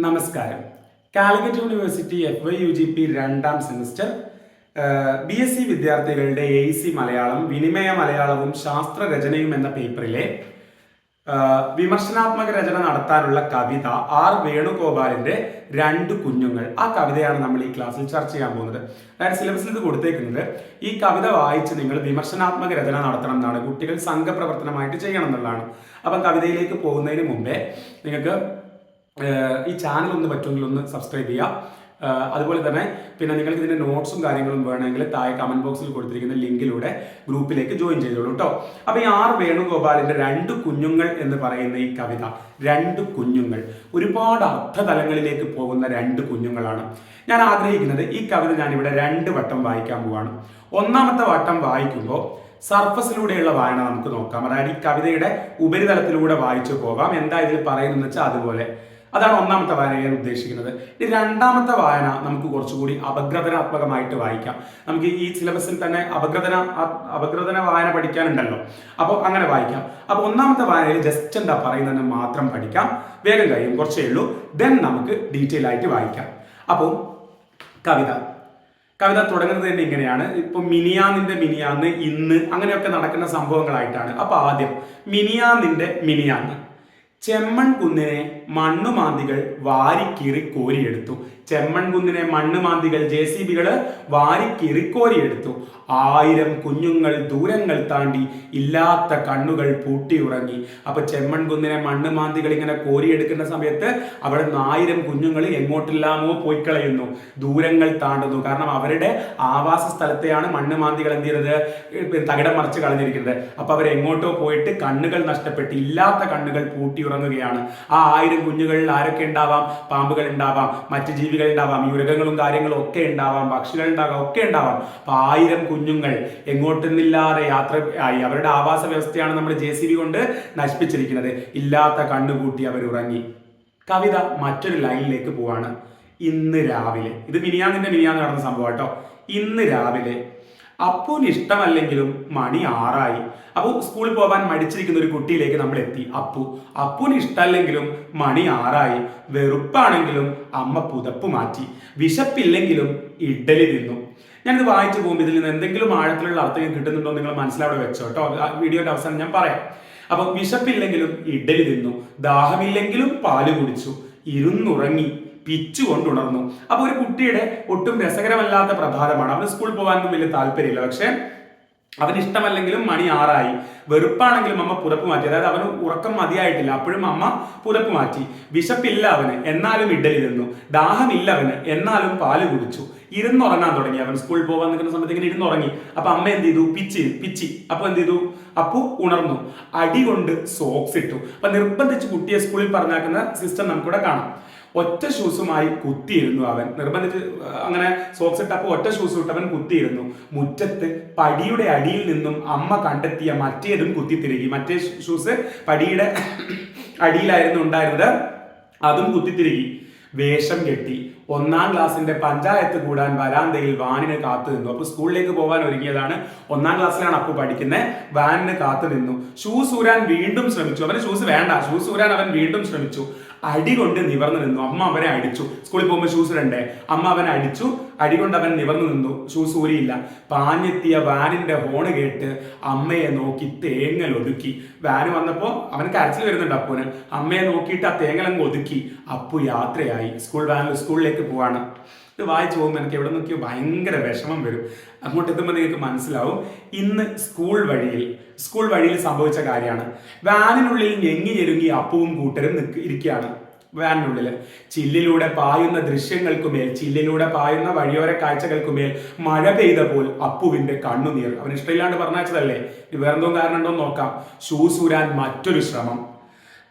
നമസ്കാരം. Calicut university FYUGP രണ്ടാം semester BSc വിദ്യാർത്ഥികളുടെ AC മലയാളം, വിനിമയ മലയാളവും ശാസ്ത്രരചനയും എന്ന പേപ്പറിലെ വിമർശനാത്മക രചന നടത്താനുള്ള കവിത വേണുഗോപാലിന്റെ രണ്ട് കുഞ്ഞുങ്ങൾ. ആ കവിതയാണ് നമ്മൾ ഈ ക്ലാസ്സിൽ ചർച്ച ചെയ്യാൻ പോകുന്നത്. അതായത് സിലബസിൽ ഇത് കൊടുത്തേക്കുന്നത് ഈ കവിത വായിച്ച് നിങ്ങൾ വിമർശനാത്മക രചന നടത്തണം എന്നാണ്, കുട്ടികൾ സംഘപ്രവർത്തനമായിട്ട് ചെയ്യണം എന്നുള്ളതാണ്. അപ്പം കവിതയിലേക്ക് പോകുന്നതിന് മുമ്പേ നിങ്ങൾക്ക് ഈ ചാനൽ ഒന്ന് പറ്റുമെങ്കിൽ ഒന്ന് സബ്സ്ക്രൈബ് ചെയ്യുക. അതുപോലെ തന്നെ പിന്നെ നിങ്ങൾക്ക് ഇതിന്റെ നോട്ട്സും കാര്യങ്ങളും വേണമെങ്കിൽ താഴെ കമന്റ് ബോക്സിൽ കൊടുത്തിരിക്കുന്ന ലിങ്കിലൂടെ ഗ്രൂപ്പിലേക്ക് ജോയിൻ ചെയ്തോളൂ കേട്ടോ. അപ്പൊ ഈ വേണുഗോപാലിന്റെ രണ്ട് കുഞ്ഞുങ്ങൾ എന്ന് പറയുന്ന ഈ കവിത, രണ്ട് കുഞ്ഞുങ്ങൾ, ഒരുപാട് അർത്ഥതലങ്ങളിലേക്ക് പോകുന്ന രണ്ട് കുഞ്ഞുങ്ങളാണ്. ഞാൻ ആഗ്രഹിക്കുന്നത് ഈ കവിത ഞാനിവിടെ രണ്ട് വട്ടം വായിക്കാൻ പോവാണ്. ഒന്നാമത്തെ വട്ടം വായിക്കുമ്പോൾ സർഫസിലൂടെയുള്ള വായന നമുക്ക് നോക്കാം. അതായത് ഈ കവിതയുടെ ഉപരിതലത്തിലൂടെ വായിച്ചു പോകാം. എന്താ ഇതിൽ പറയുന്നത് വെച്ചാൽ അതുപോലെ. അതാണ് ഒന്നാമത്തെ വായന ഞാൻ ഉദ്ദേശിക്കുന്നത്. ഈ രണ്ടാമത്തെ വായന നമുക്ക് കുറച്ചുകൂടി അപഗ്രഥനാത്മകമായിട്ട് വായിക്കാം. നമുക്ക് ഈ സിലബസിൽ തന്നെ അപഗ്രഥന വായന പഠിക്കാനുണ്ടല്ലോ, അപ്പോൾ അങ്ങനെ വായിക്കാം. അപ്പോൾ ഒന്നാമത്തെ വായനയിൽ ജസ്റ്റ് എന്താ പറയുന്നതെന്ന് മാത്രം പഠിക്കാം, വേഗം കഴിയും, കുറച്ചേ ഉള്ളൂ. ദെൻ നമുക്ക് ഡീറ്റെയിൽ ആയിട്ട് വായിക്കാം. അപ്പോൾ കവിത തുടങ്ങുന്നത് തന്നെ ഇങ്ങനെയാണ്. ഇപ്പൊ മിനിയാന്ന്, ഇന്ന്, അങ്ങനെയൊക്കെ നടക്കുന്ന സംഭവങ്ങളായിട്ടാണ്. അപ്പൊ ആദ്യം മിനിയാന്ന്. ചെമ്മൺ കുന്നിനെ മണ്ണുമാന്തികൾ വാരിക്കീറി കോരിയെടുത്തു. ചെമ്മൺ കുന്നിനെ മണ്ണുമാന്തികൾ JCBകൾ വാരിക്കീറി കോരിയെടുത്തു. 1000 കുഞ്ഞുങ്ങൾ ദൂരങ്ങൾ താണ്ടി ഇല്ലാത്ത കണ്ണുകൾ പൂട്ടിയുറങ്ങി. അപ്പൊ ചെമ്മൺ കുന്നിനെ മണ്ണുമാന്തികൾ ഇങ്ങനെ കോരിയെടുക്കുന്ന സമയത്ത് അവിടെ 1000 കുഞ്ഞുങ്ങൾ എങ്ങോട്ടില്ലാമോ പോയി കളയുന്നു, ദൂരങ്ങൾ താണ്ടുന്നു. കാരണം അവരുടെ ആവാസ സ്ഥലത്തെയാണ് മണ്ണുമാന്തികൾ എന്ത് ചെയ്യുന്നത്, തകിടം മറിച്ച് കളഞ്ഞിരിക്കുന്നത്. അപ്പൊ അവരെങ്ങോട്ടോ പോയിട്ട് കണ്ണുകൾ നഷ്ടപ്പെട്ട് ഇല്ലാത്ത കണ്ണുകൾ പൂട്ടിയുറങ്ങുകയാണ്. ആ 1000 കുഞ്ഞുങ്ങളിൽ ആരൊക്കെ ഉണ്ടാവാം? പാമ്പുകൾ ഉണ്ടാവാം, മറ്റ് ജീവികൾ ഉണ്ടാവാം, യുരകങ്ങളും കാര്യങ്ങളും ഒക്കെ ഉണ്ടാവാം, പക്ഷികൾ ഉണ്ടാകാം, ഒക്കെ ഉണ്ടാവാം. അപ്പൊ 1000 കുഞ്ഞുങ്ങൾ എങ്ങോട്ടെന്നില്ലാതെ യാത്ര ആയി. അവരുടെ ആവാസ വ്യവസ്ഥയാണ് നമ്മൾ JCB കൊണ്ട് നശിപ്പിച്ചിരിക്കുന്നത്. ഇല്ലാത്ത കണ്ണുകൂട്ടി അവർ ഉറങ്ങി. കവിത മറ്റൊരു ലൈനിലേക്ക് പോവാണ്. ഇന്ന് രാവിലെ, ഇത് മിനിയാന്ന് നടന്ന സംഭവം കേട്ടോ. ഇന്ന് രാവിലെ അപ്പുവിന് ഇഷ്ടമല്ലെങ്കിലും മണി 6 അപ്പോൾ സ്കൂളിൽ പോകാൻ മടിച്ചിരിക്കുന്ന ഒരു കുട്ടിയിലേക്ക് നമ്മൾ എത്തി. അപ്പുവിന് ഇഷ്ടമല്ലെങ്കിലും മണി 6 വെറുപ്പാണെങ്കിലും അമ്മ പുതപ്പ് മാറ്റി. വിശപ്പില്ലെങ്കിലും ഇഡ്ഡലി തിന്നു. ഞാനിത് വായിച്ചു പോകുമ്പോൾ ഇതിൽ നിന്ന് എന്തെങ്കിലും ആഴത്തിലുള്ള അർത്ഥം കിട്ടുന്നുണ്ടോ നിങ്ങൾ മനസ്സിലവിടെ വെച്ചോ കേട്ടോ. വീഡിയോയുടെ അവസാനം ഞാൻ പറയാം. അപ്പൊ വിശപ്പില്ലെങ്കിലും ഇഡ്ഡലി തിന്നു, ദാഹമില്ലെങ്കിലും പാല് കുടിച്ചു, ഇരുന്നുറങ്ങി, പിച്ചുകൊണ്ടുണർന്നു. അപ്പൊ ഒരു കുട്ടിയുടെ ഒട്ടും രസകരമല്ലാത്ത പ്രഭാതമാണ്. അവന് സ്കൂളിൽ പോകാനൊന്നും വലിയ താല്പര്യമില്ല. പക്ഷെ അവന് ഇഷ്ടമല്ലെങ്കിലും മണി 6 വെറുപ്പാണെങ്കിലും അമ്മ പുതപ്പ് മാറ്റി. അതായത് അവന് ഉറക്കം മതിയായിട്ടില്ല, അപ്പോഴും അമ്മ പുതപ്പ് മാറ്റി. വിശപ്പില്ല അവന്, എന്നാലും ഇഡ്ഡലി തിന്നു. ദാഹമില്ല അവന്, എന്നാലും പാല് കുടിച്ചു. ഇരുന്നുറങ്ങാൻ തുടങ്ങി. അവൻ സ്കൂളിൽ പോകാൻ നിൽക്കുന്ന സമയത്ത് ഇങ്ങനെ ഇരുന്നുറങ്ങി. അപ്പൊ അമ്മ എന്ത് ചെയ്തു? പിച്ചി. അപ്പൊ എന്ത് ചെയ്തു? അപ്പു ഉണർന്നു. അടി കൊണ്ട് സോക്സ് ഇട്ടു. അപ്പൊ നിർബന്ധിച്ച് കുട്ടിയെ സ്കൂളിൽ പറഞ്ഞാക്കുന്ന സിസ്റ്റം നമുക്കിവിടെ കാണാം. ഒറ്റ ഷൂസുമായി കുത്തിയിരുന്നു അവൻ. നിർബന്ധിച്ച് അങ്ങനെ സോക്സ് ഇട്ടപ്പോൾ ഒറ്റ ഷൂസ് ഇട്ട് അവൻ കുത്തിയിരുന്നു. മുറ്റത്ത് പടിയുടെ അടിയിൽ നിന്നും അമ്മ കണ്ടെത്തിയ മറ്റേതും കുത്തിത്തിരുകി. മറ്റേ ഷൂസ് പടിയുടെ അടിയിലായിരുന്നു ഉണ്ടായിരുന്നത്, അതും കുത്തിത്തിരുകി. വേഷം കെട്ടി 1ാം ക്ലാസ്സിന്റെ പഞ്ചായത്ത് കൂടാൻ വരാന്തയിൽ വാനിന് കാത്തു നിന്നു. അപ്പൊ സ്കൂളിലേക്ക് പോകാൻ ഒരുങ്ങിയതാണ്. 1ാം ക്ലാസ്സിലാണ് അപ്പു പഠിക്കുന്നത്. വാനിന് കാത്തു നിന്നു. ഷൂസ് ഊരാൻ വീണ്ടും ശ്രമിച്ചു. അവന് ഷൂസ് വേണ്ട, ഷൂസ് ഊരാൻ അവൻ വീണ്ടും ശ്രമിച്ചു. അടി കൊണ്ട് നിവർന്നു നിന്നു. അമ്മ അവനെ അടിച്ചു. സ്കൂളിൽ പോകുമ്പോൾ ഷൂസ് ഇടണ്ടേ? അമ്മ അവനെ അടിച്ചു. അടി കൊണ്ട് അവൻ നിവർന്നു നിന്നു. ഷൂസ് ഊരിയില്ല. പാഞ്ഞെത്തിയ വാനിന്റെ ഹോണ് കേട്ട് അമ്മയെ നോക്കി തേങ്ങൽ ഒതുക്കി. വാന് വന്നപ്പോ അവന് കരച്ചിൽ വരുന്നുണ്ട് അപ്പുവിന്. അമ്മയെ നോക്കിയിട്ട് ആ തേങ്ങലങ്ങ് ഒതുക്കി. അപ്പു യാത്രയായി. സ്കൂളിലേക്ക് പോവാണ്. ഇത് വായിച്ചു പോകുമ്പോൾ എനിക്ക് എവിടെ നോക്കിയോ ഭയങ്കര വിഷമം വരും. അങ്ങോട്ട് എത്തുമ്പോൾ നിങ്ങൾക്ക് മനസ്സിലാവും. ഇന്ന് സ്കൂൾ വഴിയിൽ സംഭവിച്ച കാര്യമാണ്. വാനിനുള്ളിൽ ഞെരുങ്ങി അപ്പുവും കൂട്ടരും ഇരിക്കുകയാണ്. വാനിനുള്ളിൽ ചില്ലിലൂടെ പായുന്ന ദൃശ്യങ്ങൾക്കുമേൽ, ചില്ലിലൂടെ പായുന്ന വഴിയോര കാഴ്ചകൾക്കുമേൽ മഴ പെയ്തപ്പോൾ അപ്പുവിന്റെ കണ്ണുനീർ. അവൻ ഇഷ്ടമില്ലാണ്ട് പറഞ്ഞതല്ലേ, വേറെന്തോ കാരണം ഉണ്ടോ നോക്കാം. ഷൂസ് ഊരാൻ മറ്റൊരു ശ്രമം.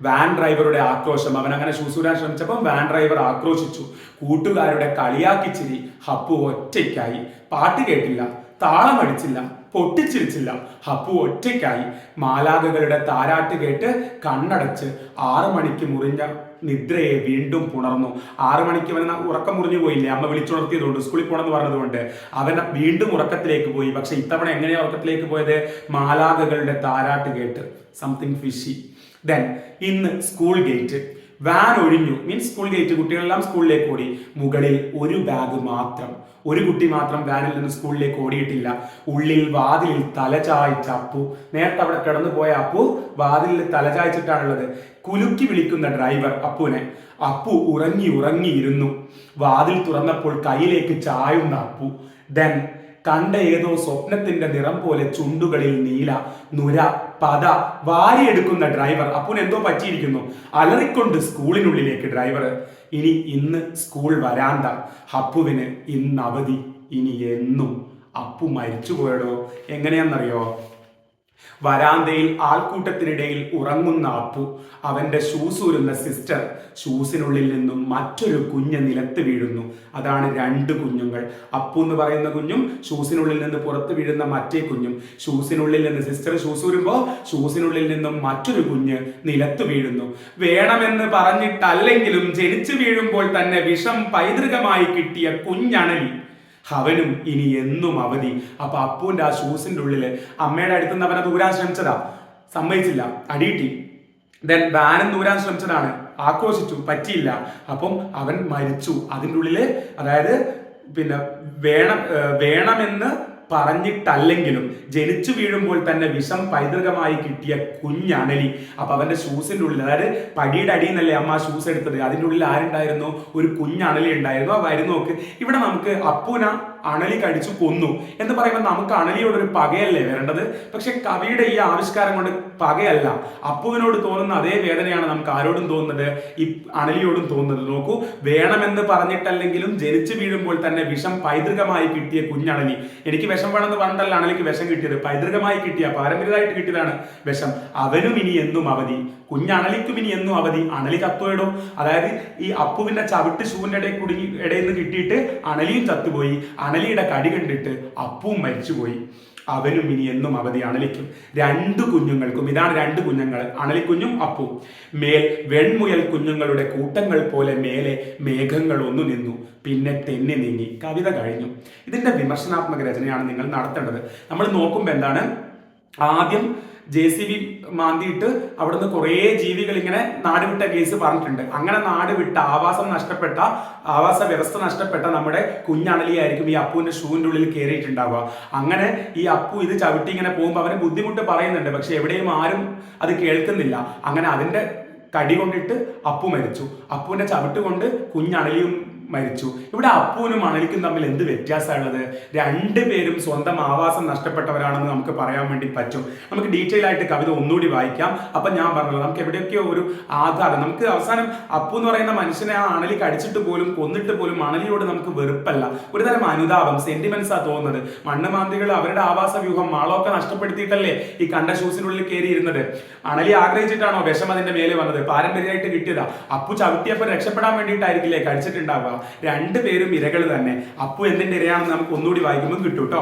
വാൻ ഡ്രൈവറുടെ ആക്രോശം. അവൻ അങ്ങനെ ഷൂസ് ഊരാൻ ശ്രമിച്ചപ്പോൾ വാൻ ഡ്രൈവർ ആക്രോശിച്ചു. കൂട്ടുകാരുടെ കളിയാക്കിച്ചിരി. അപ്പു ഒറ്റയ്ക്കായി. പാട്ട് കേട്ടില്ല, താളമടിച്ചില്ല, പൊട്ടിച്ചിരിച്ചില്ല. അപ്പു ഒറ്റയ്ക്കായി. മാലാഖകളുടെ താരാട്ട് കേട്ട് കണ്ണടച്ച് 6 മണിക്ക് മുറിഞ്ഞ നിദ്രയെ വീണ്ടും പുണർന്നു. 6 മണിക്ക് അവൻ ഉറക്കം മുറിഞ്ഞു പോയില്ലേ, അമ്മ വിളിച്ചുണർത്തിയതുകൊണ്ട്, സ്കൂളിൽ പോകണമെന്ന് പറഞ്ഞതുകൊണ്ട് അവൻ വീണ്ടും ഉറക്കത്തിലേക്ക് പോയി. പക്ഷെ ഇത്തവണ എങ്ങനെയാണ് ഉറക്കത്തിലേക്ക് പോയത്? മാലാഖകളുടെ താരാട്ട് കേട്ട്. Something fishy. ദെൻ ഇന്ന് സ്കൂൾ ഗേറ്റ്. വാൻ ഒഴിഞ്ഞു, മീൻസ് സ്കൂൾ ഗേറ്റ്, കുട്ടികളെല്ലാം സ്കൂളിലേക്ക് ഓടി. മുകളിൽ ഒരു ബാഗ് മാത്രം, ഒരു കുട്ടി മാത്രം വാനിൽ നിന്ന് സ്കൂളിലേക്ക് ഓടിയിട്ടില്ല. ഉള്ളിൽ വാതിലിൽ തലചായ്ച്ച അപ്പു. നേരത്തെ അവിടെ കിടന്നു പോയ അപ്പു വാതിലിൽ തലചായ്ച്ചിട്ടാണുള്ളത്. കുലുക്കി വിളിക്കുന്ന ഡ്രൈവർ അപ്പുവിനെ. അപ്പു ഉറങ്ങിയിരുന്നു. വാതിൽ തുറന്നപ്പോൾ കയ്യിലേക്ക് ചായുന്ന അപ്പു. ദെൻ കണ്ട ഏതോ സ്വപ്നത്തിന്റെ നിറം പോലെ ചുണ്ടുകളിൽ നീല, നുര, പത വാരിയെടുക്കുന്ന ഡ്രൈവർ. അപ്പുവിന് എന്തോ പറ്റിയിരിക്കുന്നു. അലറിക്കൊണ്ട് സ്കൂളിനുള്ളിലേക്ക് ഡ്രൈവർ. ഇന്ന് സ്കൂൾ വരാന്ത. അപ്പുവിന് ഇന്ന് അവധി, ഇനി എന്നും. അപ്പു മരിച്ചുപോയടോ. എങ്ങനെയാണെന്നറിയോ? വരാന്തയിൽ ആൾക്കൂട്ടത്തിനിടയിൽ ഉറങ്ങുന്ന അപ്പു, അവന്റെ ഷൂസ് ഊരുന്ന സിസ്റ്റർ, ഷൂസിനുള്ളിൽ നിന്നും മറ്റൊരു കുഞ്ഞ് നിലത്ത് വീഴുന്നു. അതാണ് രണ്ട് കുഞ്ഞുങ്ങൾ. അപ്പു എന്ന് പറയുന്ന കുഞ്ഞും ഷൂസിനുള്ളിൽ നിന്ന് പുറത്ത് വീഴുന്ന മറ്റേ കുഞ്ഞും. ഷൂസിനുള്ളിൽ നിന്ന് സിസ്റ്റർ ഷൂസ് ഊരുമ്പോ ഷൂസിനുള്ളിൽ നിന്നും മറ്റൊരു കുഞ്ഞ് നിലത്ത് വീഴുന്നു. വേണമെന്ന് പറഞ്ഞിട്ടല്ലെങ്കിലും ജനിച്ചു വീഴുമ്പോൾ തന്നെ വിഷം പൈതൃകമായി കിട്ടിയ കുഞ്ഞണലി, അവനും ഇനി എന്നും അവധി. അപ്പൊ അപ്പുവിന്റെ ആ ഷൂസിന്റെ ഉള്ളില് അമ്മയുടെ അടുത്തുനിന്ന് അവനെ ദൂരാൻ ശ്രമിച്ചതാ, സമ്മതിച്ചില്ല, അടിയിട്ടി. ദെൻ വാനും ദൂരാൻ ശ്രമിച്ചതാണ്, ആക്രോശിച്ചു, പറ്റിയില്ല. അപ്പം അവൻ മരിച്ചു അതിൻ്റെ ഉള്ളില്. അതായത് പിന്നെ വേണമെന്ന് പറഞ്ഞിട്ടല്ലെങ്കിലും ജനിച്ചു വീഴുമ്പോൾ തന്നെ വിഷം പൈതൃകമായി കിട്ടിയ കുഞ്ഞണലി. അപ്പൊ അവന്റെ ഷൂസിന്റെ ഉള്ളിൽ, അതായത് പടിയുടെ അടിയിൽ നിന്നല്ലേ അമ്മ ഷൂസ് എടുത്തത്, അതിൻ്റെ ഉള്ളിൽ ആരുണ്ടായിരുന്നു? ഒരു കുഞ്ഞണലി ഉണ്ടായിരുന്നു. ആ വരുന്നു നോക്ക്. ഇവിടെ നമുക്ക് അപ്പുന അണലി കടിച്ചു കൊന്നു എന്ന് പറയുമ്പോൾ നമുക്ക് അണലിയോടൊരു പകയല്ലേ വരേണ്ടത്? പക്ഷെ കവിയുടെ ഈ ആവിഷ്കാരം കൊണ്ട് പകയല്ല, അപ്പുവിനോട് തോന്നുന്ന അതേ വേദനയാണ് നമുക്ക് ആരോടും തോന്നുന്നത്, ഈ അണലിയോടും തോന്നുന്നത്. നോക്കൂ, വേണമെന്ന് പറഞ്ഞിട്ടല്ലെങ്കിലും ജനിച്ചു വീഴുമ്പോൾ തന്നെ വിഷം പൈതൃകമായി കിട്ടിയ കുഞ്ഞണലി. എനിക്ക് വിഷം വേണമെന്ന് പറഞ്ഞിട്ടല്ല അണലിക്ക് വിഷം കിട്ടിയത്, പൈതൃകമായി കിട്ടിയ, പാരമ്പര്യമായിട്ട് കിട്ടിയതാണ് വിഷം. അവനും ഇനി എന്നും അവധി, കുഞ്ഞണലിക്കും ഇനി എന്നും അവധി. അണലി ചത്തുപോയിടും. അതായത് ഈ അപ്പുവിന്റെ ചവിട്ട് ഷൂവിന്റെ ഇടയിൽ നിന്ന് കിട്ടിയിട്ട് അണലിയും ചത്തുപോയി. അണലിയുടെ കടി കണ്ടിട്ട് അപ്പുവും മരിച്ചുപോയി. അവനും ഇനി എന്നും അവധി അണലിക്കും. രണ്ടു കുഞ്ഞുങ്ങൾക്കും. ഇതാണ് രണ്ട് കുഞ്ഞുങ്ങൾ, അണലിക്കുഞ്ഞും അപ്പു. മേൽ വെൺമുയൽ കുഞ്ഞുങ്ങളുടെ കൂട്ടങ്ങൾ പോലെ മേലെ മേഘങ്ങൾ ഒന്നു നിന്നു, പിന്നെ തെന്നി നീങ്ങി. കവിത കഴിഞ്ഞു. ഇതിന്റെ വിമർശനാത്മക രചനയാണ് നിങ്ങൾ നടത്തേണ്ടത്. നമ്മൾ നോക്കുമ്പോൾ എന്താണ്, ആദ്യം JCB മാന്തിയിട്ട് അവിടുന്ന് കുറേ ജീവികൾ ഇങ്ങനെ നാടുവിട്ട കേസ് പറഞ്ഞിട്ടുണ്ട്. അങ്ങനെ നാടുവിട്ട ആവാസ വ്യവസ്ഥ നഷ്ടപ്പെട്ട നമ്മുടെ കുഞ്ഞണലിയായിരിക്കും ഈ അപ്പുവിന്റെ ഷൂവിന്റെ ഉള്ളിൽ കയറിയിട്ടുണ്ടാവുക. അങ്ങനെ ഈ അപ്പു ഇത് ചവിട്ടി ഇങ്ങനെ പോകുമ്പോൾ അവന് ബുദ്ധിമുട്ട് പറയുന്നുണ്ട്, പക്ഷെ എവിടെയും ആരും അത് കേൾക്കുന്നില്ല. അങ്ങനെ അതിന്റെ കടി കൊണ്ടിട്ട് അപ്പു മരിച്ചു. അപ്പുവിന്റെ ചവിട്ട് കൊണ്ട് കുഞ്ഞണലിയും മരിച്ചു. ഇവിടെ അപ്പുവിനും അണലിക്കും തമ്മിൽ എന്ത് വ്യത്യാസമുള്ളത്? രണ്ടുപേരും സ്വന്തം ആവാസം നഷ്ടപ്പെട്ടവരാണെന്ന് നമുക്ക് പറയാൻ വേണ്ടി പറ്റും. നമുക്ക് ഡീറ്റെയിൽ ആയിട്ട് കവിത ഒന്നുകൂടി വായിക്കാം. അപ്പൊ ഞാൻ പറഞ്ഞത് നമുക്ക് എവിടെയൊക്കെയോ ഒരു ആഘാതം, നമുക്ക് അവസാനം അപ്പു എന്ന് പറയുന്ന മനുഷ്യനെ ആ അണലി കടിച്ചിട്ട് പോലും കൊന്നിട്ട് പോലും അണലിയോട് നമുക്ക് വെറുപ്പല്ല, ഒരുതരം അനുതാപം, സെന്റിമെന്റ്സാ തോന്നുന്നത്. മണ്ണുമാന്തികൾ അവരുടെ ആവാസ വ്യൂഹം മാളമൊക്കെ നഷ്ടപ്പെടുത്തിയിട്ടല്ലേ ഈ കണ്ട ഷൂസിനുള്ളിൽ കയറിയിരുന്നത്. അണലി ആഗ്രഹിച്ചിട്ടാണോ വിഷം അതിന്റെ മേലെ വന്നത്? പാരമ്പര്യമായിട്ട് കിട്ടിയതാ. അപ്പു ചവിട്ടിയപ്പോൾ രക്ഷപ്പെടാൻ വേണ്ടിയിട്ടായിരിക്കില്ലേ കടിച്ചിട്ടുണ്ടാവുക. രണ്ടുപേരും ഇരകൾ തന്നെ. അപ്പു എന്തിന്റെ ഇരയാണെന്ന് നമുക്ക് ഒന്നുകൂടി വായിക്കുമ്പോൾ കിട്ടും കേട്ടോ.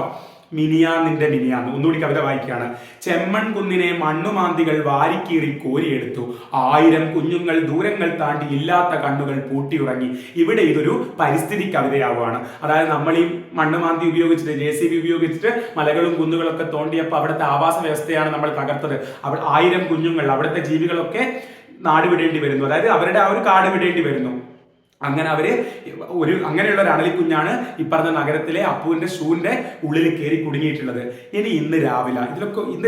മിനിയാന്നിന്റെ മിനിയാന്ന്. ഒന്നുകൂടി കവിത വായിക്കുകയാണ്. ചെമ്മൺ കുന്നിനെ മണ്ണുമാന്തികൾ വാരിക്കീറി കോരിയെടുത്തു. 1000 കുഞ്ഞുങ്ങൾ ദൂരങ്ങൾ താണ്ടി ഇല്ലാത്ത കണ്ണുകൾ പൂട്ടിയുറങ്ങി. ഇവിടെ ഇതൊരു പരിസ്ഥിതി കവിതയാവുകയാണ്. അതായത് നമ്മൾ ഈ മണ്ണുമാന്തി ഉപയോഗിച്ചിട്ട്, JCB ഉപയോഗിച്ചിട്ട് മലകളും കുന്നുകളൊക്കെ തോണ്ടിയപ്പോൾ അവിടുത്തെ ആവാസ വ്യവസ്ഥയാണ് നമ്മൾ തകർത്തത്. 1000 കുഞ്ഞുങ്ങൾ, അവിടുത്തെ ജീവികളൊക്കെ നാട് വിടേണ്ടി വരുന്നു, അതായത് അവരുടെ ആ ഒരു കാട് വിടേണ്ടി വരുന്നു. അങ്ങനെ അങ്ങനെയുള്ള ഒരു അണലിക്കുഞ്ഞാണ് ഈ പറഞ്ഞ നഗരത്തിലെ അപ്പുവിന്റെ ഷൂവിന്റെ ഉള്ളിൽ കയറി കുടുങ്ങിയിട്ടുള്ളത്. ഇന്ന്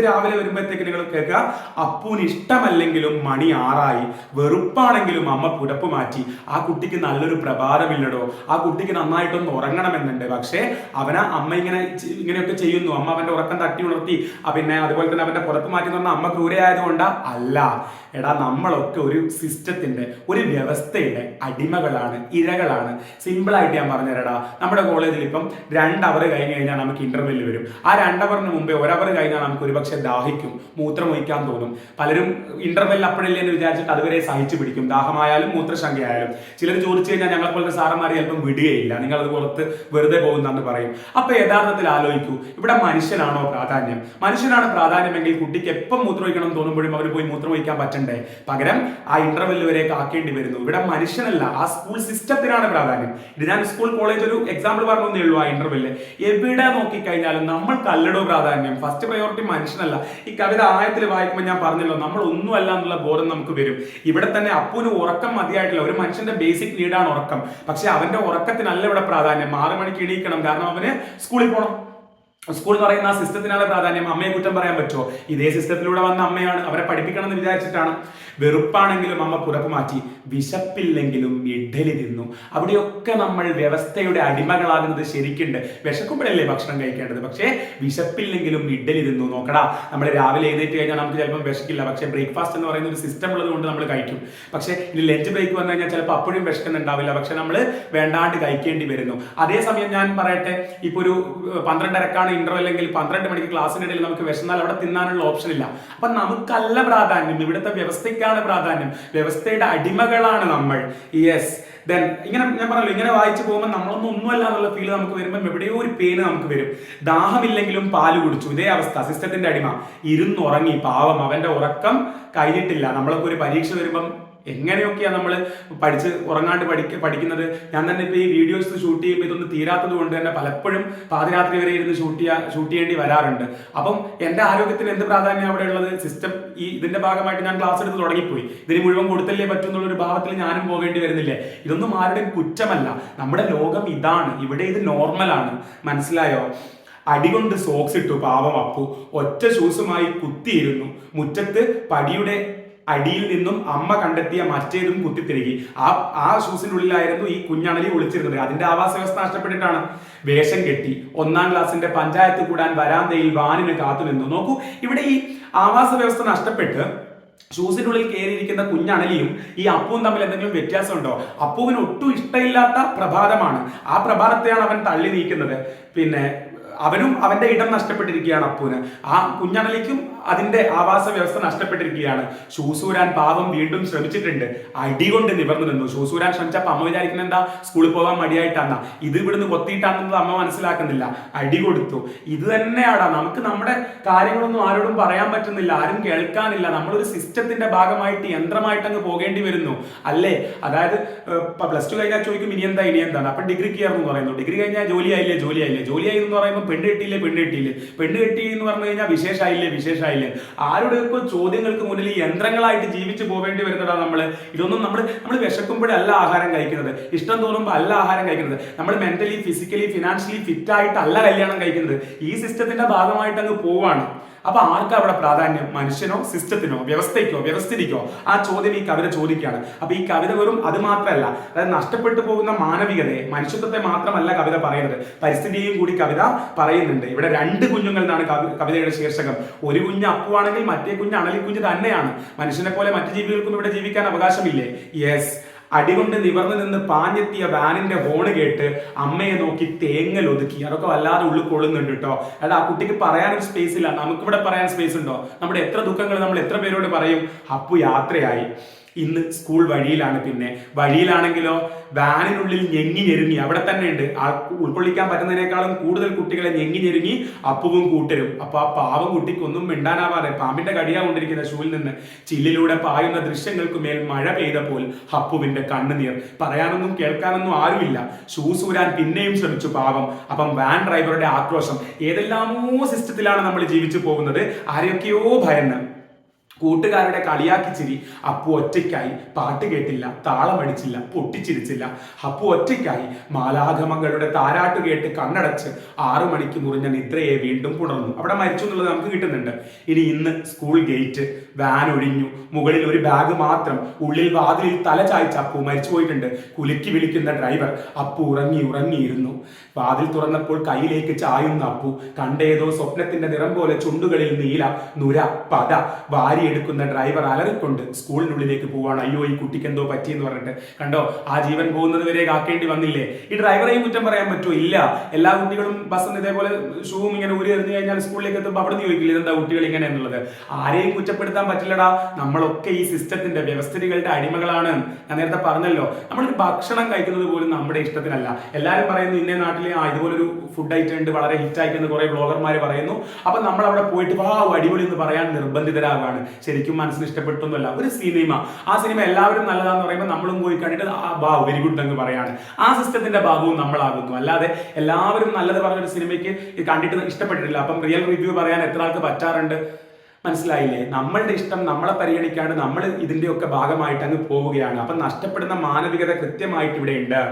രാവിലെ വരുമ്പോഴത്തേക്ക് നിങ്ങൾ കേൾക്കുക, അപ്പുവിന് ഇഷ്ടമല്ലെങ്കിലും മണി 6 വെറുപ്പാണെങ്കിലും അമ്മ പുടപ്പ് മാറ്റി. ആ കുട്ടിക്ക് നല്ലൊരു പ്രഭാതമില്ലടോ, ആ കുട്ടിക്ക് നന്നായിട്ടൊന്ന് ഉറങ്ങണമെന്നുണ്ട്. പക്ഷേ അമ്മ ഇങ്ങനെയൊക്കെ ചെയ്യുന്നു. അമ്മ അവന്റെ ഉറക്കം തട്ടി ഉണർത്തി, പിന്നെ അതുപോലെ തന്നെ അവന്റെ പുറത്ത് മാറ്റി തന്ന അമ്മ ക്രൂരയായതുകൊണ്ടാ? അല്ല എടാ, നമ്മളൊക്കെ ഒരു സിസ്റ്റത്തിന്റെ, ഒരു വ്യവസ്ഥയുടെ അടിമകളാണ്, ഇരകളാണ്. സിമ്പിളായിട്ട് ഞാൻ പറഞ്ഞുതരടാ. നമ്മുടെ കോളേജിൽ ഇപ്പം 2 അവർ കഴിഞ്ഞ് കഴിഞ്ഞാൽ നമുക്ക് ഇന്റർവെൽ വരും. ആ 2 അവറിന് മുമ്പേ 1 അവർ കഴിഞ്ഞാൽ നമുക്ക് ഒരുപക്ഷെ ദാഹിക്കും, മൂത്രം ഒഴിക്കാൻ തോന്നും. പലരും ഇന്റർവെൽ അപ്പോഴല്ലേ എന്ന് വിചാരിച്ചിട്ട് അതുവരെ സഹിച്ചു പിടിക്കും, ദാഹമായാലും മൂത്രശങ്കയായാലും. ചിലർ ചോദിച്ചു കഴിഞ്ഞാൽ ഞങ്ങളെപ്പോലത്തെ സാറന്മാർ ചിലപ്പം വിടുകയില്ല, നിങ്ങളത് പുറത്ത് വെറുതെ പോകുന്നെന്ന് പറയും. അപ്പൊ യഥാർത്ഥത്തിൽ ആലോചിക്കൂ, ഇവിടെ മനുഷ്യനാണോ പ്രാധാന്യം? മനുഷ്യനാണ് പ്രാധാന്യമെങ്കിൽ കുട്ടിക്ക് എപ്പം മൂത്രമൊഴിക്കണം തോന്നുമ്പോഴും അവർ പോയി മൂത്രമൊഴിക്കാൻ പറ്റണ്ടേ? ഭക്ഷണ്ടേ, പകരം ആ ഇന്റർവെൽ വരെ കാക്കേണ്ടി വരുന്നു. ഇവിടെ മനുഷ്യനല്ല, ആ സ്കൂൾ സിസ്റ്റത്തിനാണ് പ്രാധാന്യം. ഇത് ഞാൻ സ്കൂൾ കോളേജ് ഒരു എക്സാമ്പിൾ പറഞ്ഞേ ഉള്ളൂ. ആ ഇന്റർവെല്ല് എവിടെ നോക്കിക്കഴിഞ്ഞാലും നമ്മൾക്കല്ലടോ പ്രാധാന്യം, ഫസ്റ്റ് പ്രയോറിറ്റി മനുഷ്യനല്ല. ഈ കവിത ആയത്തിൽ വായിക്കുമ്പോൾ ഞാൻ പറഞ്ഞല്ലോ, നമ്മൾ ഒന്നുമല്ല എന്നുള്ള ബോധം നമുക്ക് വരും. ഇവിടെ തന്നെ അപ്പുവിന് ഉറക്കം മതിയായിട്ടില്ല. ഒരു മനുഷ്യന്റെ ബേസിക് നീഡാണ് ഉറക്കം. പക്ഷെ അവന്റെ ഉറക്കത്തിനല്ല ഇവിടെ പ്രാധാന്യം. 6 മണിക്ക് എണീക്കണം, കാരണം അവന് സ്കൂളിൽ പോകണം. സ്കൂൾ എന്ന് പറയുന്ന ആ സിസ്റ്റത്തിനാണ് പ്രാധാന്യം. അമ്മയെ കുറ്റം പറയാൻ പറ്റുമോ? ഇതേ സിസ്റ്റത്തിലൂടെ വന്ന അമ്മയാണ്, അവരെ പഠിപ്പിക്കണം എന്ന് വിചാരിച്ചിട്ടാണ്. വെറുപ്പാണെങ്കിലും അമ്മ പുറത്തു മാറ്റി, വിശപ്പില്ലെങ്കിലും ഇഡ്ഡലി തിന്നു. അവിടെയൊക്കെ നമ്മൾ വ്യവസ്ഥയുടെ അടിമകളാകുന്നത് ശരിക്കുണ്ട്. വിശക്കുമ്പോഴല്ലേ ഭക്ഷണം കഴിക്കേണ്ടത്, പക്ഷേ വിശപ്പില്ലെങ്കിലും ഇഡ്ഡലി തിന്നു. നോക്കടാ, നമ്മൾ രാവിലെ എഴുന്നേറ്റ് കഴിഞ്ഞാൽ നമുക്ക് ചിലപ്പോൾ വിശക്കില്ല, പക്ഷേ ബ്രേക്ക്ഫാസ്റ്റ് എന്ന് പറയുന്ന ഒരു സിസ്റ്റം ഉള്ളത് കൊണ്ട് നമ്മൾ കഴിക്കും. പക്ഷേ ഇനി ലഞ്ച് ബ്രേക്ക് വന്നു കഴിഞ്ഞാൽ ചിലപ്പോൾ അപ്പോഴും വിശക്കുന്നുണ്ടാവില്ല, പക്ഷെ നമ്മൾ വേണ്ടാണ്ട് കഴിക്കേണ്ടി വരുന്നു. അതേസമയം ഞാൻ പറയട്ടെ, ഇപ്പൊ ഒരു 12:30 ഇന്റർവെൽ അല്ലെങ്കിൽ 12 മണിക്ക് ക്ലാസ്സിന്റെ ഇടയിൽ നമുക്ക് വിശന്നാൽ അവിടെ തിന്നാനുള്ള ഓപ്ഷൻ ഇല്ല. അപ്പൊ നമുക്കല്ല പ്രാധാന്യം, ഇവിടുത്തെ വ്യവസ്ഥയ്ക്കാണ് പ്രാധാന്യം. വ്യവസ്ഥയുടെ അടിമകളാണ് നമ്മൾ. യെസ്, ദെൻ ഇങ്ങനെ ഞാൻ പറഞ്ഞല്ലോ, ഇങ്ങനെ വായിച്ചു പോകുമ്പോൾ നമ്മളൊന്നും ഒന്നുമല്ല എന്നുള്ള ഫീൽ നമുക്ക് വരുമ്പോൾ എവിടെയോ ഒരു പെയിന് നമുക്ക് വരും. ദാഹമില്ലെങ്കിലും പാല് കുടിച്ചു, ഇതേ അവസ്ഥ, സിസ്റ്റത്തിന്റെ അടിമ. ഇരുന്നുറങ്ങി, പാവം, അവന്റെ ഉറക്കം കഴിഞ്ഞിട്ടില്ല. നമ്മളൊക്കെ ഒരു പരീക്ഷ വരുമ്പം എങ്ങനെയൊക്കെയാണ് നമ്മൾ പഠിച്ച് ഉറങ്ങാണ്ട് പഠിക്കുന്നത്. ഞാൻ തന്നെ ഇപ്പൊ ഈ വീഡിയോസ് ഷൂട്ട് ചെയ്യുമ്പോൾ ഇതൊന്നും തീരാത്തത് കൊണ്ട് തന്നെ പലപ്പോഴും പാതിരാത്രി വരെ ഇരുന്ന് ഷൂട്ട് ചെയ്യേണ്ടി വരാറുണ്ട്. അപ്പം എന്റെ ആരോഗ്യത്തിന് എന്ത് പ്രാധാന്യം അവിടെ ഉള്ളത്? സിസ്റ്റം ഇതിന്റെ ഭാഗമായിട്ട് ഞാൻ ക്ലാസ് എടുത്ത് തുടങ്ങിപ്പോയി, ഇതിന് മുഴുവൻ കൊടുത്തല്ലേ പറ്റും എന്നുള്ളൊരു ഭാവത്തിൽ ഞാനും പോകേണ്ടി വരുന്നില്ലേ? ഇതൊന്നും ആരുടെയും കുറ്റമല്ല, നമ്മുടെ ലോകം ഇതാണ്, ഇവിടെ ഇത് നോർമലാണ്. മനസ്സിലായോ? അടികൊണ്ട് സോക്സ് ഇട്ടു പാവം അപ്പു, ഒറ്റ ഷൂസുമായി കുത്തിയിരുന്നു. മുറ്റത്ത് പടിയുടെ അടിയിൽ നിന്നും അമ്മ കണ്ടെത്തിയ മറ്റേതും കുത്തിത്തിരുകി. ആ ഷൂസിന്റെ ഉള്ളിലായിരുന്നു ഈ കുഞ്ഞണലി ഒളിച്ചിരുന്നത്. അതിന്റെ ആവാസ വ്യവസ്ഥ നഷ്ടപ്പെട്ടിട്ടാണ്. വേഷം കെട്ടി 1ാം ക്ലാസ്സിന്റെ പഞ്ചായത്ത് കൂടാൻ വരാന്തയിൽ വാനിന് കാത്തുനിന്നു. നോക്കൂ, ഇവിടെ ഈ ആവാസ വ്യവസ്ഥ നഷ്ടപ്പെട്ട് ഷൂസിനുള്ളിൽ കയറിയിരിക്കുന്ന കുഞ്ഞണലിയും ഈ അപ്പുവും തമ്മിൽ എന്തെങ്കിലും വ്യത്യാസമുണ്ടോ? അപ്പുവിന് ഒട്ടും ഇഷ്ടമില്ലാത്ത പ്രഭാതമാണ്. ആ പ്രഭാതത്തെയാണ് അവൻ തള്ളി നീക്കുന്നത്. പിന്നെ അവനും അവന്റെ ഇടം നഷ്ടപ്പെട്ടിരിക്കുകയാണ് അപ്പുവിന്. ആ കുഞ്ഞണലിക്കും അതിന്റെ ആവാസ വ്യവസ്ഥ നഷ്ടപ്പെട്ടിരിക്കുകയാണ്. ഷൂസൂരാൻ പാവം വീണ്ടും ശ്രമിച്ചിട്ടുണ്ട്, അടികൊണ്ട് നിവർന്നു നിന്നു. ഷൂസൂരാൻ ശ്രമിച്ചപ്പോ അമ്മ വിചാരിക്കുന്ന എന്താ, സ്കൂളിൽ പോകാൻ മടിയായിട്ടാന്നാ, ഇത് ഇവിടുന്ന് കൊത്തിയിട്ടാണെന്നത് അമ്മ മനസ്സിലാക്കുന്നില്ല. അടി കൊടുത്തു. ഇത് തന്നെയാടാ, നമുക്ക് നമ്മുടെ കാര്യങ്ങളൊന്നും ആരോടും പറയാൻ പറ്റുന്നില്ല, ആരും കേൾക്കാനില്ല. നമ്മളൊരു സിസ്റ്റത്തിന്റെ ഭാഗമായിട്ട് യന്ത്രമായിട്ട് അങ്ങ് പോകേണ്ടി വരുന്നു, അല്ലേ? അതായത് +2 കഴിഞ്ഞാൽ ചോദിക്കും ഇനി എന്താണ്, അപ്പൊ ഡിഗ്രിക്ക് കയറുന്നു പറയുന്നു. ഡിഗ്രി കഴിഞ്ഞാൽ ജോലിയായി എന്ന് പറയുമ്പോൾ പെണ്ണ് കെട്ടി എന്ന് പറഞ്ഞു കഴിഞ്ഞാൽ വിശേഷായില്ലേ. ആരുടെയൊക്കെ ചോദ്യങ്ങൾക്ക് മുന്നിൽ ഈ യന്ത്രങ്ങളായിട്ട് ജീവിച്ചു പോവേണ്ടി വരുന്നതാണ് നമ്മള്. ഇതൊന്നും നമ്മൾ വിശക്കുമ്പോഴല്ല ആഹാരം കഴിക്കുന്നത്, ഇഷ്ടം തോന്നുമ്പോൾ അല്ല ആഹാരം കഴിക്കുന്നത്. നമ്മൾ മെന്റലി, ഫിസിക്കലി, ഫിനാൻഷ്യലി ഫിറ്റ് ആയിട്ടല്ല കല്യാണം കഴിക്കുന്നത്. ഈ സിസ്റ്റത്തിന്റെ ഭാഗമായിട്ട് അങ്ങ് പോവാണ്. അപ്പൊ ആർക്കാ അവിടെ പ്രാധാന്യം? മനുഷ്യനോ, സിസ്റ്റത്തിനോ, വ്യവസ്ഥിതിക്കോ? ആ ചോദ്യം ഈ കവിത ചോദിക്കുകയാണ്. അപ്പൊ ഈ കവിത വെറും അത് മാത്രമല്ല, അതായത് നഷ്ടപ്പെട്ടു പോകുന്ന മാനവികതയെ, മനുഷ്യത്വത്തെ മാത്രമല്ല കവിത പറയുന്നത്, പരിസ്ഥിതിയെയും കൂടി കവിത പറയുന്നുണ്ട്. ഇവിടെ 2 കുഞ്ഞുങ്ങൾ എന്നാണ് കവിതയുടെ ശീർഷകം. ഒരു കുഞ്ഞ് അപ്പുവാണെങ്കിൽ മറ്റേ കുഞ്ഞ് അണലിക്കുഞ്ഞ് തന്നെയാണ്. മനുഷ്യനെ പോലെ മറ്റു ജീവികൾക്കും ഇവിടെ ജീവിക്കാൻ അവകാശമില്ലേ? യെസ്. അടികൊണ്ട് നിവർന്നു നിന്ന് പാഞ്ഞെത്തിയ വാനിന്റെ ഹോണ് കേട്ട് അമ്മയെ നോക്കി തേങ്ങൽ ഒതുക്കി. അതൊക്കെ വല്ലാതെ ഉള്ളിൽ കൊള്ളുന്നുണ്ട് കേട്ടോ. അതായത് ആ കുട്ടിക്ക് പറയാനൊരു സ്പേസ് ഇല്ല, നമുക്കിവിടെ പറയാൻ സ്പേസ് ഉണ്ടോ? നമ്മുടെ എത്ര ദുഃഖങ്ങൾ നമ്മൾ എത്ര പേരോട് പറയും? അപ്പു യാത്രയായി. ഇന്ന് സ്കൂൾ വഴിയിലാണ്. പിന്നെ വഴിയിലാണെങ്കിലോ വാനിനുള്ളിൽ ഞെങ്ങി ഞെരുങ്ങി, അവിടെ തന്നെ ഉണ്ട്, ഉൾക്കൊള്ളിക്കാൻ പറ്റുന്നതിനേക്കാളും കൂടുതൽ കുട്ടികളെ ഞെങ്ങി ഞെരുങ്ങി അപ്പുവും കൂട്ടരും. അപ്പൊ ആ പാവം കുട്ടിക്ക് ഒന്നും മിണ്ടാനാവാതെ പാമ്പിന്റെ കടിയാകൊണ്ടിരിക്കുന്ന ഷൂവിൽ നിന്ന് ചില്ലിലൂടെ പായുന്ന ദൃശ്യങ്ങൾക്ക് മേൽ മഴ പെയ്തപ്പോൾ അപ്പുവിന്റെ കണ്ണുനീർ. പറയാനൊന്നും കേൾക്കാനൊന്നും ആരുമില്ല. ഷൂസ് ഊരാൻ പിന്നെയും ശ്രമിച്ചു പാവം. അപ്പം വാൻ ഡ്രൈവറുടെ ആക്രോശം. ഏതെല്ലാമോ സിസ്റ്റത്തിലാണ് നമ്മൾ ജീവിച്ചു പോകുന്നത്, ആരെയൊക്കെയോ ഭയന്ന്. കൂട്ടുകാരുടെ കളിയാക്കി ചിരി. അപ്പു ഒറ്റയ്ക്കായി. പാട്ട് കേട്ടില്ല, താളമടിച്ചില്ല, പൊട്ടിച്ചിരിച്ചില്ല. അപ്പു ഒറ്റയ്ക്കായി. മാലാഗമങ്ങളുടെ താരാട്ട് കേട്ട് കണ്ണടച്ച് 6 മണിക്ക് മുറിഞ്ഞ നിദ്രയെ വീണ്ടും പുണർന്നു. അവിടെ മരിച്ചു എന്നുള്ളത് നമുക്ക് കിട്ടുന്നുണ്ട്. ഇന്ന് സ്കൂൾ ഗേറ്റ്, വാൻ ഒഴിഞ്ഞു, മുകളിൽ ഒരു ബാഗ് മാത്രം, ഉള്ളിൽ വാതിലിൽ തല ചായ്ച്ച അപ്പു മരിച്ചു പോയിട്ടുണ്ട്. കുലുക്കി വിളിക്കുന്ന ഡ്രൈവർ. അപ്പു ഉറങ്ങിയിരുന്നു. വാതിൽ തുറന്നപ്പോൾ കയ്യിലേക്ക് ചായുന്ന അപ്പു. കണ്ടേതോ സ്വപ്നത്തിന്റെ നിറം പോലെ ചുണ്ടുകളിൽ നീല, നുര, പത എടുക്കുന്ന ഡ്രൈവർ അലറിക്കൊണ്ട് സ്കൂളിനുള്ളിലേക്ക് പോവാണ്. അയ്യോ, ഈ കുട്ടിക്ക് എന്തോ പറ്റിയെന്ന് പറഞ്ഞിട്ട്. കണ്ടോ, ആ ജീവൻ പോകുന്നത് വരെ കാക്കേണ്ടി വന്നില്ലേ? ഈ ഡ്രൈവറെയും കുറ്റം പറയാൻ പറ്റുമോ? ഇല്ല. എല്ലാ കുട്ടികളും ബസ് ഇതേപോലെ ഷൂവും ഇങ്ങനെ ഊരി എറിഞ്ഞു കഴിഞ്ഞാൽ സ്കൂളിലേക്ക് എത്തുമ്പോൾ അവിടെ നിന്ന് ചോദിക്കില്ല ഇതെന്താ കുട്ടികൾ ഇങ്ങനെ എന്നുള്ളത്. ആരെയും കുറ്റപ്പെടുത്താൻ കൊടുക്കാൻ പറ്റില്ലടാ. നമ്മളൊക്കെ ഈ സിസ്റ്റത്തിന്റെ വ്യവസ്ഥിതികളുടെ അടിമകളാണ്. ഞാൻ നേരത്തെ പറഞ്ഞല്ലോ, നമ്മളൊരു ഭക്ഷണം കഴിക്കുന്നത് പോലും നമ്മുടെ ഇഷ്ടത്തിനല്ല. എല്ലാവരും പറയുന്നു ഇന്നേ നാട്ടിൽ ഇതുപോലൊരു ഫുഡ് ഐറ്റം ഉണ്ട്, വളരെ ഹിറ്റ് ആയിക്കുന്ന കുറെ ബ്ലോഗർമാർ പറയുന്നു. അപ്പൊ നമ്മൾ അവിടെ പോയിട്ട് അടിപൊളി എന്ന് പറയാൻ നിർബന്ധിതരാകാണ്. ശരിക്കും മനസ്സിന് ഇഷ്ടപ്പെട്ടൊന്നുമല്ല. ഒരു സിനിമ, ആ സിനിമ എല്ലാവരും നല്ലതാന്ന് പറയുമ്പോൾ നമ്മളും പോയി കണ്ടിട്ട് വെരി ഗുഡ് എന്ന് പറയാണ്. ആ സിസ്റ്റത്തിന്റെ ഭാഗവും നമ്മളാകുന്നു. അല്ലാതെ എല്ലാവരും നല്ലത് പറഞ്ഞൊരു സിനിമയ്ക്ക് കണ്ടിട്ട് ഇഷ്ടപ്പെട്ടിട്ടില്ല, അപ്പം റിയൽ റിവ്യൂ പറയാൻ എത്ര ആൾക്ക് പറ്റാറുണ്ട്? മനസ്സിലായില്ലേ? നമ്മളുടെ ഇഷ്ടം നമ്മളെ പരിഗണിക്കാണ്ട് നമ്മൾ ഇതിന്റെയൊക്കെ ഭാഗമായിട്ട് അങ്ങ് പോവുകയാണ്. അപ്പം നഷ്ടപ്പെടുന്ന മാനവികത കൃത്യമായിട്ട് ഇവിടെ ഉണ്ട്.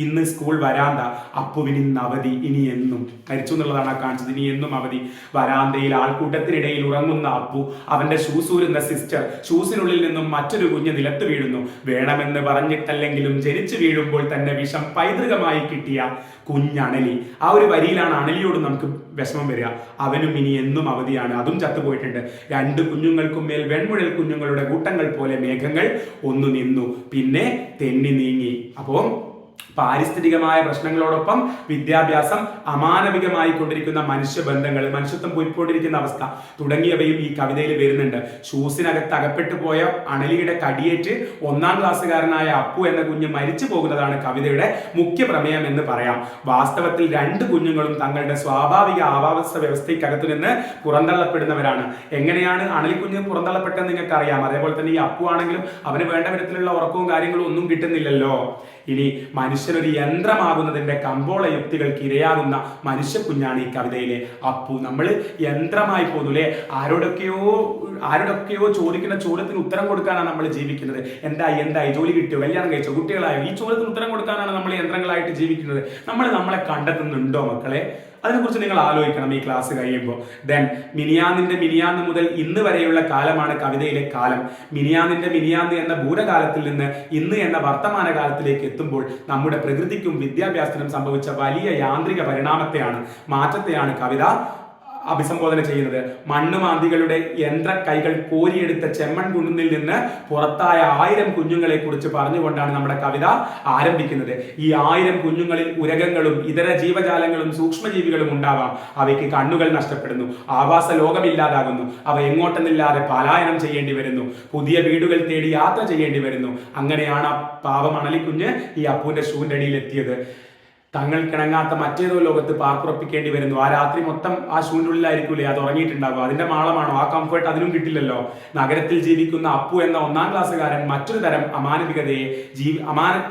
ഇന്ന് സ്കൂൾ വരാന്ത, അപ്പുവിന് ഇന്ന് അവധി, ഇനി എന്നും മരിച്ചു എന്നുള്ളതാണ് ആ കാണിച്ചത്. ഇനി എന്നും അവധി. വരാന്തയിൽ ആൾക്കൂട്ടത്തിനിടയിൽ ഉറങ്ങുന്ന അപ്പു, അവന്റെ ഷൂസൂരുന്ന സിസ്റ്റർ, ഷൂസിനുള്ളിൽ നിന്നും മറ്റൊരു കുഞ്ഞ് നിലത്ത് വീഴുന്നു. വേണമെന്ന് പറഞ്ഞിട്ടല്ലെങ്കിലും ജനിച്ചു വീഴുമ്പോൾ തന്നെ വിഷം പൈതൃകമായി കിട്ടിയ കുഞ്ഞണലി. ആ ഒരു വരിയിലാണ് അണലിയോട് നമുക്ക് വിഷമം വരിക. അവനും ഇനി എന്നും അവധിയാണ്, അതും ചത്തുപോയിട്ടുണ്ട്. രണ്ട് കുഞ്ഞുങ്ങൾക്കും മേൽ വെൺമുഴൽ കുഞ്ഞുങ്ങളുടെ കൂട്ടങ്ങൾ പോലെ മേഘങ്ങൾ ഒന്നു നിന്നു, പിന്നെ തെന്നി നീങ്ങി. അപ്പോ പാരിസ്ഥിതികമായ പ്രശ്നങ്ങളോടൊപ്പം വിദ്യാഭ്യാസം, അമാനവികമായി കൊണ്ടിരിക്കുന്ന മനുഷ്യബന്ധങ്ങൾ, മനുഷ്യത്വം പോയിക്കൊണ്ടിരിക്കുന്ന അവസ്ഥ തുടങ്ങിയവയും ഈ കവിതയിൽ വരുന്നുണ്ട്. ഷൂസിനകത്ത് അകപ്പെട്ടു പോയ അണലിയുടെ കടിയേറ്റ് 1ാം ക്ലാസ്സുകാരനായ അപ്പു എന്ന കുഞ്ഞ് മരിച്ചു പോകുന്നതാണ് കവിതയുടെ മുഖ്യ പ്രമേയം എന്ന് പറയാം. വാസ്തവത്തിൽ രണ്ട് കുഞ്ഞുങ്ങളും തങ്ങളുടെ സ്വാഭാവിക ആവാസ വ്യവസ്ഥയ്ക്കകത്തു നിന്ന് പുറന്തള്ളപ്പെടുന്നവരാണ്. എങ്ങനെയാണ് അണലിക്കുഞ്ഞ് പുറന്തള്ളപ്പെട്ടെന്ന് നിങ്ങൾക്ക് അറിയാം. അതേപോലെ തന്നെ ഈ അപ്പു ആണെങ്കിലും അവന് വേണ്ട വിധത്തിലുള്ള ഉറക്കവും കാര്യങ്ങളും ഒന്നും കിട്ടുന്നില്ലല്ലോ. ഇനി മനുഷ്യനൊരു യന്ത്രമാകുന്നതിന്റെ കമ്പോള യുക്തികൾക്ക് ഇരയാകുന്ന മനുഷ്യ കുഞ്ഞാണ് ഈ കവിതയിലെ അപ്പു. നമ്മൾ യന്ത്രമായി പോകുന്നു അല്ലെ? ആരോടൊക്കെയോ ചോദിക്കുന്ന ചോദ്യത്തിന് ഉത്തരം കൊടുക്കാനാണ് നമ്മൾ ജീവിക്കുന്നത്. എന്തായി, ജോലി കിട്ടിയോ, കല്യാണം കഴിച്ചോ, കുട്ടികളായോ? ഈ ചോദ്യത്തിന് ഉത്തരം കൊടുക്കാനാണ് നമ്മൾ യന്ത്രങ്ങളായിട്ട് ജീവിക്കുന്നത്. നമ്മളെ കണ്ടെത്തുന്നുണ്ടോ മക്കളെ? അതിനെക്കുറിച്ച് നിങ്ങൾ ആലോചിക്കണം ഈ ക്ലാസ് കഴിയുമ്പോൾ. മിനിയാന്ന് മുതൽ ഇന്ന് വരെയുള്ള കാലമാണ് കവിതയിലെ കാലം. മിനിയാന്ന് എന്ന ഭൂതകാലത്തിൽ നിന്ന് ഇന്ന് എന്ന വർത്തമാന കാലത്തിലേക്ക് എത്തുമ്പോൾ നമ്മുടെ പ്രകൃതിക്കും വിദ്യാഭ്യാസത്തിനും സംഭവിച്ച വലിയ യാന്ത്രിക മാറ്റത്തെയാണ് കവിത അഭിസംബോധന ചെയ്യുന്നത്. മണ്ണുമാന്തികളുടെ യന്ത്ര കൈകൾ കോരിയെടുത്ത ചെമ്മൺ കുന്നിൽ നിന്ന് പുറത്തായ 1000 കുഞ്ഞുങ്ങളെ കുറിച്ച് പറഞ്ഞുകൊണ്ടാണ് നമ്മുടെ കവിത ആരംഭിക്കുന്നത്. ഈ 1000 കുഞ്ഞുങ്ങളിൽ ഉരകങ്ങളും ഇതര ജീവജാലങ്ങളും സൂക്ഷ്മജീവികളും ഉണ്ടാവാം. അവയ്ക്ക് കണ്ണുകൾ നഷ്ടപ്പെടുന്നു, ആവാസ ലോകമില്ലാതാകുന്നു, അവ എങ്ങോട്ടെന്നില്ലാതെ പലായനം ചെയ്യേണ്ടി വരുന്നു, പുതിയ വീടുകൾ തേടി യാത്ര ചെയ്യേണ്ടി വരുന്നു. അങ്ങനെയാണ് ആ പാവം അണലിക്കുഞ്ഞ് ഈ അപ്പുവിന്റെ ഷൂവിന്റെ അടിയിൽ എത്തിയത്. തങ്ങൾക്കിണങ്ങാത്ത മറ്റേതോ ലോകത്ത് പാർപ്പുറപ്പിക്കേണ്ടി വരുന്നു. ആ രാത്രി മൊത്തം ആ ഷൂവിനുള്ളിലായിരിക്കൂലേ അത് ഉറങ്ങിയിട്ടുണ്ടാകും. അതിന്റെ മാളമാണോ? ആ കംഫർട്ട് അതിനും കിട്ടില്ലല്ലോ. നഗരത്തിൽ ജീവിക്കുന്ന അപ്പു എന്ന 1ാം ക്ലാസ്സുകാരൻ മറ്റൊരു തരം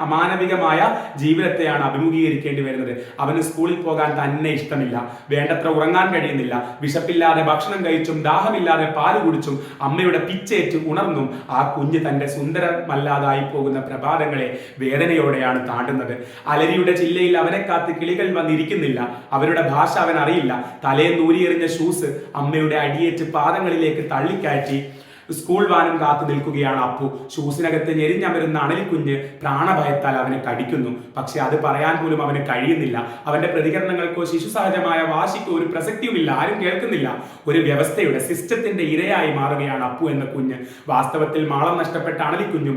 അമാനവികമായ ജീവിതത്തെയാണ് അഭിമുഖീകരിക്കേണ്ടി വരുന്നത്. അവന് സ്കൂളിൽ പോകാൻ തന്നെ ഇഷ്ടമില്ല, വേണ്ടത്ര ഉറങ്ങാൻ കഴിയുന്നില്ല, വിശപ്പില്ലാതെ ഭക്ഷണം കഴിച്ചും ദാഹമില്ലാതെ പാല് കുടിച്ചും അമ്മയുടെ പിച്ചേറ്റ് ഉണർന്നും ആ കുഞ്ഞ് തന്റെ സുന്ദരമല്ലാതായി പോകുന്ന പ്രഭാതങ്ങളെ വേദനയോടെയാണ് താണ്ടുന്നത്. അലരിയുടെ ചില്ലയിൽ അവനെ കാത്ത് കിളികൾ വന്നിരിക്കുന്നില്ല. അവരുടെ ഭാഷ അവൻ അറിയില്ല. തലേ നൂരിയെറിഞ്ഞ ഷൂസ് അമ്മയുടെ അടിയേറ്റ് പാദങ്ങളിലേക്ക് തള്ളിക്കയറ്റി സ്കൂൾ വാനും കാത്തു നിൽക്കുകയാണ് അപ്പു. ഷൂസിനകത്ത് ഞെരിഞ്ഞമരുന്ന അണലിക്കുഞ്ഞ് പ്രാണഭയത്താൽ അവനെ കടിക്കുന്നു. പക്ഷെ അത് പറയാൻ പോലും അവന് കഴിയുന്നില്ല. അവന്റെ പ്രതികരണങ്ങൾക്കോ ശിശുസഹജമായ വാശിക്കോ ഒരു പ്രസക്തിയുമില്ല. ആരും കേൾക്കുന്നില്ല. ഒരു വ്യവസ്ഥയുടെ, സിസ്റ്റത്തിന്റെ ഇരയായി മാറുകയാണ് അപ്പു എന്ന കുഞ്ഞ്. വാസ്തവത്തിൽ മാളം നഷ്ടപ്പെട്ട അണലിക്കുഞ്ഞും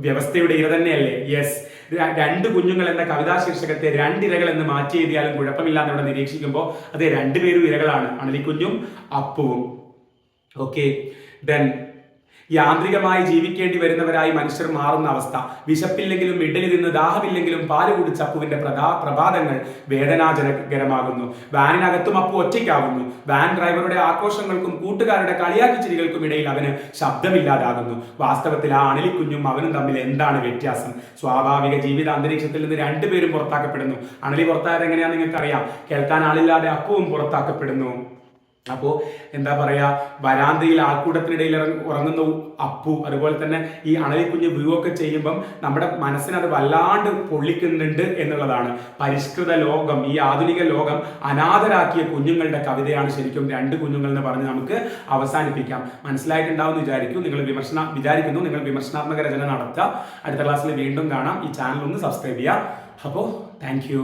വ്യവസ്ഥയുടെ ഇര തന്നെയല്ലേ? യെസ്. 2 കുഞ്ഞുങ്ങൾ എന്ന കവിതാ ശീർഷകത്തെ 2 ഇരകൾ എന്ന് മാറ്റി എഴുതിയാലും കുഴപ്പമില്ലാന്ന് ഇവിടെ നിരീക്ഷിക്കുമ്പോൾ അതെ, 2 പേരും ഇരകളാണ്, അണലിക്കുഞ്ഞും അപ്പുവും. ഓക്കെ, ദെൻ യാന്ത്രികമായി ജീവിക്കേണ്ടി വരുന്നവരായി മനുഷ്യർ മാറുന്ന അവസ്ഥ. വിശപ്പില്ലെങ്കിലും ഇഡലി നിന്ന് ദാഹമില്ലെങ്കിലും പാല് കുടിച്ച അപ്പുവിന്റെ പ്രഭാതങ്ങൾ വേദനാജനകരമാകുന്നു. വാനിനകത്തും അപ്പു ഒറ്റയ്ക്കാകുന്നു. വാൻ ഡ്രൈവറുടെ ആഘോഷങ്ങൾക്കും കൂട്ടുകാരുടെ കളിയാക്കിച്ചിരികൾക്കും ഇടയിൽ അവന് ശബ്ദമില്ലാതാകുന്നു. വാസ്തവത്തിൽ ആ അണലിക്കുഞ്ഞും അവനും തമ്മിൽ എന്താണ് വ്യത്യാസം? സ്വാഭാവിക ജീവിത അന്തരീക്ഷത്തിൽ നിന്ന് 2 പേരും പുറത്താക്കപ്പെടുന്നു. അണലി പുറത്തായത് എങ്ങനെയാണെന്ന് നിങ്ങൾക്കറിയാം. കേൾക്കാൻ ആളില്ലാതെ അപ്പുവും പുറത്താക്കപ്പെടുന്നു. അപ്പോൾ എന്താ പറയാ, വരാന്തയിൽ ആൾക്കൂട്ടത്തിനിടയിൽ ഉറങ്ങുന്ന അപ്പു, അതുപോലെ തന്നെ ഈ അണലിക്കുഞ്ഞ് വ്യൂ ഒക്കെ ചെയ്യുമ്പം നമ്മുടെ മനസ്സിനത് വല്ലാണ്ട് പൊള്ളിക്കുന്നുണ്ട് എന്നുള്ളതാണ്. പരിഷ്കൃത ലോകം, ഈ ആധുനിക ലോകം അനാഥരാക്കിയ കുഞ്ഞുങ്ങളുടെ കവിതയാണ് ശരിക്കും 2 കുഞ്ഞുങ്ങൾ എന്ന് പറഞ്ഞ് നമുക്ക് അവസാനിപ്പിക്കാം. മനസ്സിലായിട്ടുണ്ടാവും വിചാരിക്കുന്നു. നിങ്ങൾ വിമർശനാത്മക രചന നടത്തുക. അടുത്ത ക്ലാസ്സിൽ വീണ്ടും കാണാം. ഈ ചാനൽ ഒന്ന് സബ്സ്ക്രൈബ് ചെയ്യുക. അപ്പോൾ താങ്ക് യു.